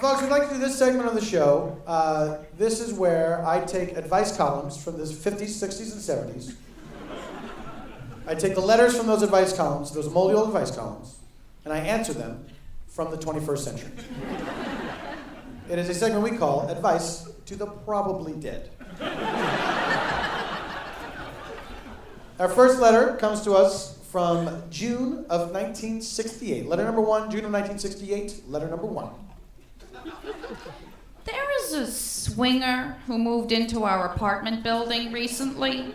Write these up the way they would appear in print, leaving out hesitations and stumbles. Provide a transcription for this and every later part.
Folks, we'd like to do this segment of the show. This is where I take advice columns from the 50s, 60s, and 70s. I take the letters from those advice columns, those moldy old advice columns, and I answer them from the 21st century. It is a segment we call Advice to the Probably Dead. Our first letter comes to us from June of 1968. Letter number 1, June of 1968, letter number 1. There is a swinger who moved into our apartment building recently.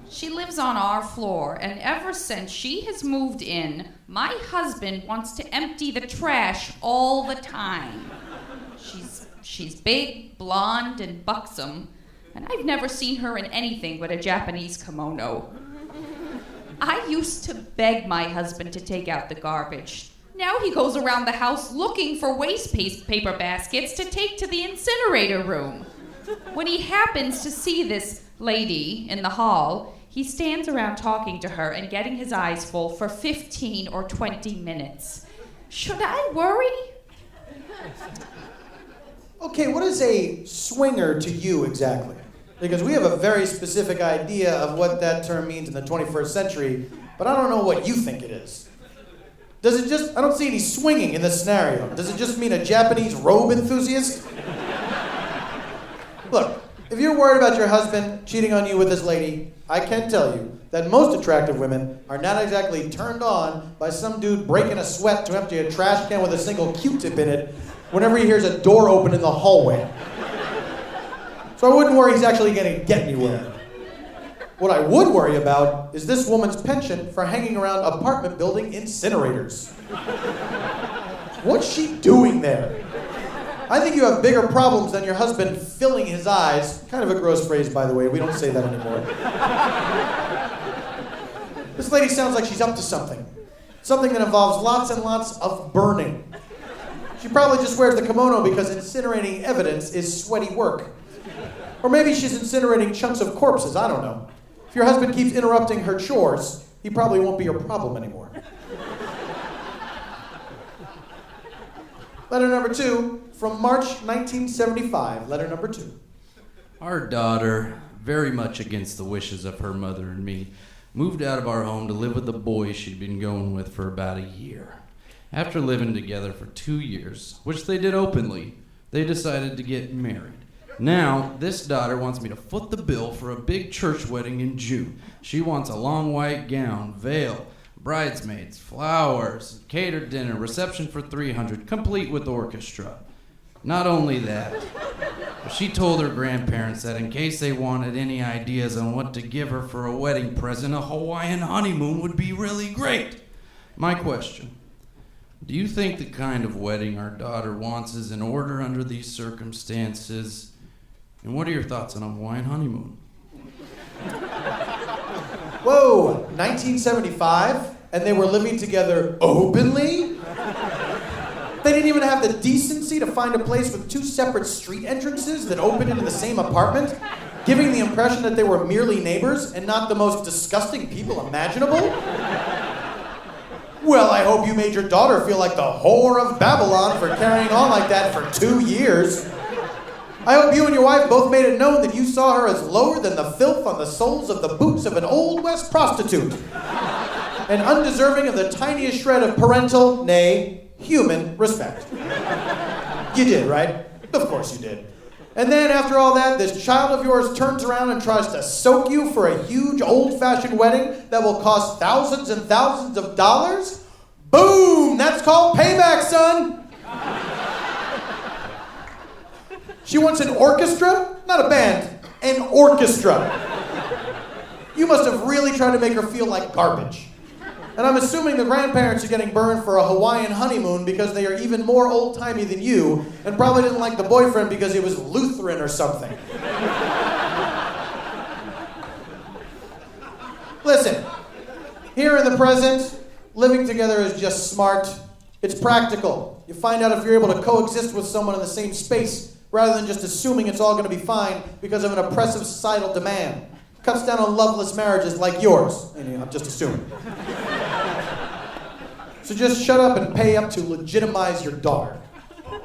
She lives on our floor, and ever since she has moved in, my husband wants to empty the trash all the time. She's big, blonde, and buxom, and I've never seen her in anything but a Japanese kimono. I used to beg my husband to take out the garbage. Now he goes around the house looking for waste paper baskets to take to the incinerator room. When he happens to see this lady in the hall, he stands around talking to her and getting his eyes full for 15 or 20 minutes. Should I worry? Okay, what is a swinger to you exactly? Because we have a very specific idea of what that term means in the 21st century, but I don't know what you think it is. Does it just, I don't see any swinging in this scenario. Does it just mean a Japanese robe enthusiast? Look, if you're worried about your husband cheating on you with this lady, I can tell you that most attractive women are not exactly turned on by some dude breaking a sweat to empty a trash can with a single Q-tip in it whenever he hears a door open in the hallway. So I wouldn't worry he's actually going to get anywhere. What I would worry about is this woman's penchant for hanging around apartment building incinerators. What's she doing there? I think you have bigger problems than your husband filling his eyes. Kind of a gross phrase, by the way. We don't say that anymore. This lady sounds like she's up to something. Something that involves lots and lots of burning. She probably just wears the kimono because incinerating evidence is sweaty work. Or maybe she's incinerating chunks of corpses, I don't know. If your husband keeps interrupting her chores, he probably won't be your problem anymore. Letter number 2, from March 1975, letter number 2. Our daughter, very much against the wishes of her mother and me, moved out of our home to live with the boy she'd been going with for about a year. After living together for 2 years, which they did openly, they decided to get married. Now, this daughter wants me to foot the bill for a big church wedding in June. She wants a long white gown, veil, bridesmaids, flowers, catered dinner, reception for 300, complete with orchestra. Not only that, but she told her grandparents that in case they wanted any ideas on what to give her for a wedding present, a Hawaiian honeymoon would be really great. My question, do you think the kind of wedding our daughter wants is in order under these circumstances? And what are your thoughts on a Hawaiian honeymoon? Whoa, 1975? And they were living together openly? They didn't even have the decency to find a place with 2 separate street entrances that opened into the same apartment, giving the impression that they were merely neighbors and not the most disgusting people imaginable? Well, I hope you made your daughter feel like the whore of Babylon for carrying on like that for 2 years. I hope you and your wife both made it known that you saw her as lower than the filth on the soles of the boots of an Old West prostitute, and undeserving of the tiniest shred of parental, nay, human respect. You did, right? Of course you did. And then after all that, this child of yours turns around and tries to soak you for a huge old-fashioned wedding that will cost thousands and thousands of dollars? Boom! That's called payback, son! She wants an orchestra? Not a band, an orchestra. You must have really tried to make her feel like garbage. And I'm assuming the grandparents are getting burned for a Hawaiian honeymoon because they are even more old-timey than you and probably didn't like the boyfriend because he was Lutheran or something. Listen, here in the present, living together is just smart. It's practical. You find out if you're able to coexist with someone in the same space rather than just assuming it's all going to be fine because of an oppressive societal demand. Cuts down on loveless marriages like yours. I'm just assuming. So just shut up and pay up to legitimize your daughter.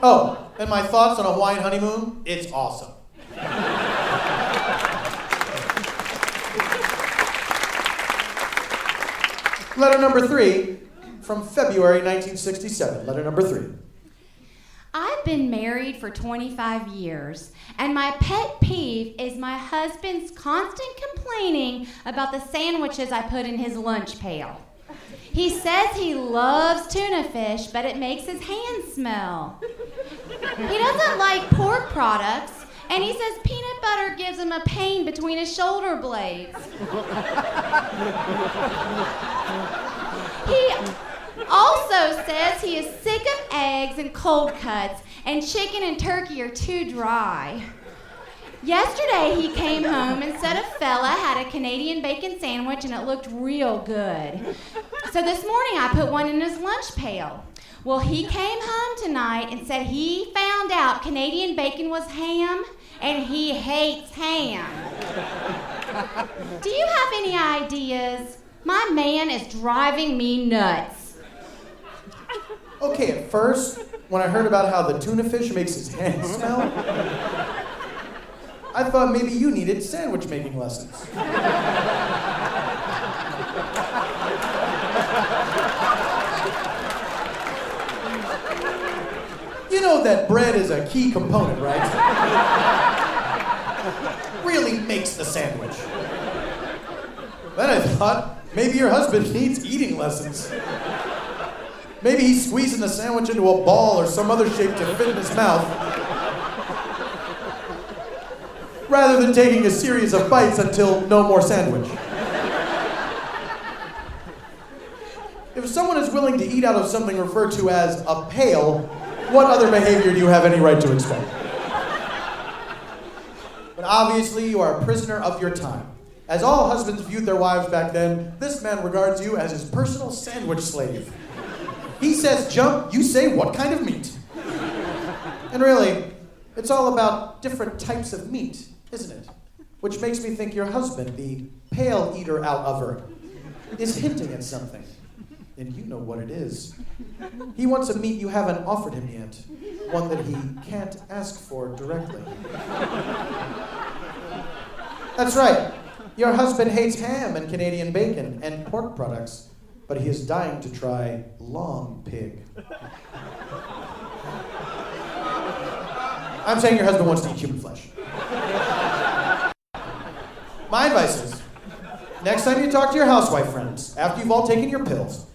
Oh, and my thoughts on a Hawaiian honeymoon? It's awesome. Letter number 3 from February 1967. Letter number 3. I've been married for 25 years, and my pet peeve is my husband's constant complaining about the sandwiches I put in his lunch pail. He says he loves tuna fish, but it makes his hands smell. He doesn't like pork products, and he says peanut butter gives him a pain between his shoulder blades. He also says he is sick of eggs and cold cuts, and chicken and turkey are too dry. Yesterday he came home and said a fella had a Canadian bacon sandwich and it looked real good. So this morning I put one in his lunch pail. Well, he came home tonight and said he found out Canadian bacon was ham and he hates ham. Do you have any ideas? My man is driving me nuts. Okay, at first, when I heard about how the tuna fish makes his hands smell, I thought maybe you needed sandwich making lessons. You know that bread is a key component, right? Really makes the sandwich. Then I thought, maybe your husband needs eating lessons. Maybe he's squeezing the sandwich into a ball or some other shape to fit in his mouth, rather than taking a series of bites until no more sandwich. If someone is willing to eat out of something referred to as a pail, what other behavior do you have any right to expect? But obviously you are a prisoner of your time. As all husbands viewed their wives back then, this man regards you as his personal sandwich slave. He says jump, you say what kind of meat? And really, it's all about different types of meat, isn't it? Which makes me think your husband, the pale eater out of her, is hinting at something. And you know what it is. He wants a meat you haven't offered him yet. One that he can't ask for directly. That's right. Your husband hates ham and Canadian bacon and pork products, but he is dying to try long pig. I'm saying your husband wants to eat human flesh. My advice is, next time you talk to your housewife friends, after you've all taken your pills,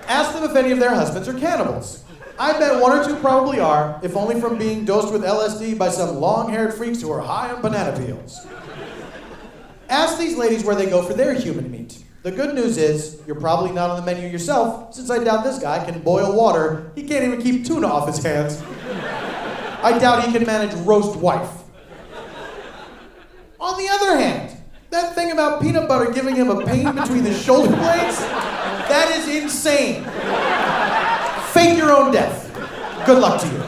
ask them if any of their husbands are cannibals. I bet one or two probably are, if only from being dosed with LSD by some long-haired freaks who are high on banana peels. Ask these ladies where they go for their human meat. The good news is, you're probably not on the menu yourself, since I doubt this guy can boil water. He can't even keep tuna off his hands. I doubt he can manage roast wife. On the other hand, that thing about peanut butter giving him a pain between the shoulder blades, that is insane. Fake your own death. Good luck to you.